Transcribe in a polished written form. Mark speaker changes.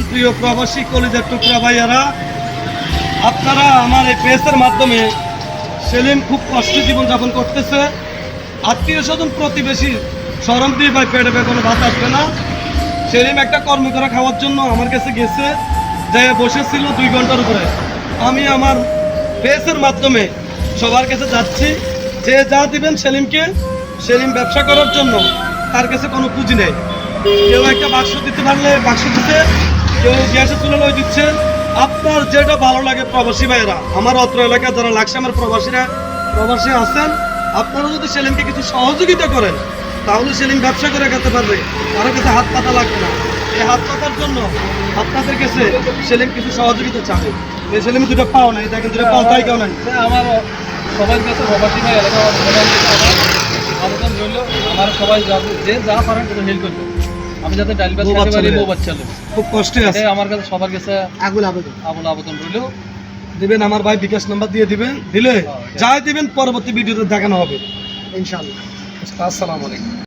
Speaker 1: প্রিয় প্রবাসী কলিজার টুকরা ভাইয়ারা, আপনারা আমার এই প্রেসের মাধ্যমে সেলিম খুব কষ্টে জীবনযাপন করতেছে। আত্মীয় স্বজন প্রতিবেশী শরম দিয়ে ভাই পেটে কোনো ভাত আসবে না। সেলিম একটা কর্ম করা খাওয়ার জন্য আমার কাছে গেছে, যে বসেছিল 2 ঘন্টার উপরে। আমি আমার প্রেসের মাধ্যমে সবার কাছে যাচ্ছি, যে যা দিবেন সেলিমকে, সেলিম ব্যবসা করার জন্য তার কাছে কোনো পুঁজি নেই। কেউ একটা বাক্স দিতে পারলে বাক্স দিতে, কেউ গ্যাসের চুলা লই দিচ্ছে। আপনার যেটা ভালো লাগে প্রবাসী ভাইয়েরা, আমার অত্র এলাকায় যারা লাকসামের প্রবাসী আছেন, আপনারা যদি সেলিমকে কিছু সহযোগিতা করেন তাহলে সেলিম ব্যবসা করে খেতে পারবে, কারো কাছে হাত পাতা লাগবে না। এই হাত পাতার জন্য আপনাদের কাছে সেলিম কিছু সহযোগিতা চাবে। এই সেলিম দুটো পাও নাই, দেখেন দুটো পাও তাই কেউ নাই।
Speaker 2: আমার সবার কাছে প্রবাসী ভাই এলাকা আবেদন রইল, আমার সবাই যে যা পারেন হেল্প করবে। আমি যাতে ডাল ভাত খেতে পারি, বউ বাচ্চা লোক
Speaker 1: খুব কষ্টে আছে।
Speaker 2: আমার কাছে সবার কাছে
Speaker 1: আবুল
Speaker 2: আবেদন রইল।
Speaker 1: দিবেন, আমার ভাই বিকাশ নাম্বার দিয়ে দিবেন, দিলে যাই দিবেন পরবর্তী ভিডিওতে দেখানো হবে ইনশাআল্লাহ। আসসালামু আলাইকুম।